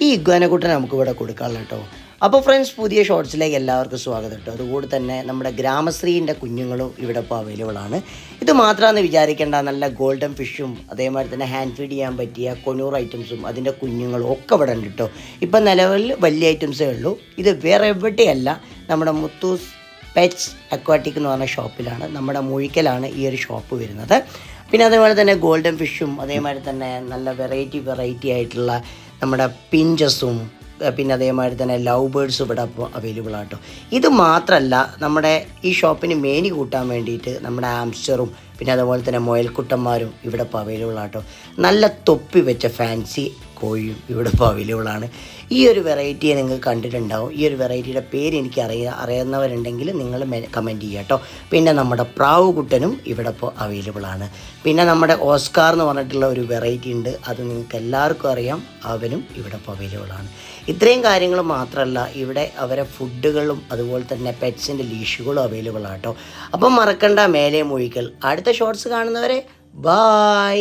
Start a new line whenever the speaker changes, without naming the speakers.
ഈ ഇഗ്വാനക്കുട്ടനെ നമുക്ക് ഇവിടെ കൊടുക്കാനുള്ള കേട്ടോ. അപ്പോൾ ഫ്രണ്ട്സ്, പുതിയ ഷോർട്സിലേക്ക് എല്ലാവർക്കും സ്വാഗതം കേട്ടോ. അതുകൂടി തന്നെ നമ്മുടെ ഗ്രാമശ്രീൻ്റെ കുഞ്ഞുങ്ങളും ഇവിടെ ഇപ്പോൾ അവൈലബിൾ ആണ്. ഇത് മാത്രമാണെന്ന് വിചാരിക്കേണ്ട, നല്ല ഗോൾഡൻ ഫിഷും അതേമാതിരി തന്നെ ഹാൻഡ് ഫീഡ് ചെയ്യാൻ പറ്റിയ കൊനൂർ ഐറ്റംസും അതിൻ്റെ കുഞ്ഞുങ്ങളും ഒക്കെ ഇവിടെ ഉണ്ട് കേട്ടോ. ഇപ്പം നിലവിൽ വലിയ ഐറ്റംസേ ഉള്ളൂ. ഇത് വേറെ എവിടെയല്ല, നമ്മുടെ മുത്തൂസ് പെറ്റ്സ് അക്വാട്ടിക് എന്ന് പറഞ്ഞ ഷോപ്പിലാണ്, നമ്മുടെ മുഴിക്കലാണ് ഈ ഒരു ഷോപ്പ് വരുന്നത്. പിന്നെ അതേപോലെ തന്നെ ഗോൾഡൻ ഫിഷും അതേമാതിരി തന്നെ നല്ല വെറൈറ്റി ആയിട്ടുള്ള നമ്മുടെ പിഞ്ചസും പിന്നെ അതേമാതിരി തന്നെ ലവ് ബേർഡ്സും ഇവിടെ അപ്പോൾ അവൈലബിൾ ആട്ടോ. ഇത് മാത്രമല്ല, നമ്മുടെ ഈ ഷോപ്പിന് മേനി കൂട്ടാൻ വേണ്ടിയിട്ട് നമ്മുടെ ആംസ്റ്ററും പിന്നെ അതുപോലെ തന്നെ മുയൽക്കുട്ടന്മാരും ഇവിടെ ഇപ്പോൾ അവൈലബിൾ ആട്ടോ. നല്ല തൊപ്പി വെച്ച ഫാൻസി കോഴിയും ഇവിടെ ഇപ്പോൾ അവൈലബിൾ ആണ്. ഈ ഒരു വെറൈറ്റിയെ നിങ്ങൾ കണ്ടിട്ടുണ്ടാവും. ഈ ഒരു വെറൈറ്റിയുടെ പേര് എനിക്ക് അറിയുന്നവരുണ്ടെങ്കിൽ നിങ്ങൾ കമൻറ്റ് ചെയ്യുക കേട്ടോ. പിന്നെ നമ്മുടെ പ്രാവ് കുട്ടനും ഇവിടെ ഇപ്പോൾ അവൈലബിൾ ആണ്. പിന്നെ നമ്മുടെ ഓസ്കാർ എന്ന് പറഞ്ഞിട്ടുള്ള ഒരു വെറൈറ്റി ഉണ്ട്, അത് നിങ്ങൾക്ക് എല്ലാവർക്കും അറിയാം, അവനും ഇവിടെ ഇപ്പോൾ അവൈലബിൾ ആണ്. ഇത്രയും കാര്യങ്ങൾ മാത്രമല്ല, ഇവിടെ അവരെ ഫുഡുകളും അതുപോലെ തന്നെ പെറ്റ്സിൻ്റെ ലീഷുകളും അവൈലബിൾ ആട്ടോ. അപ്പം മറക്കണ്ട, മേലെ മൊഴിക്കൽ. അടുത്ത ഷോർട്സ് കാണുന്നവരെ ബായ്.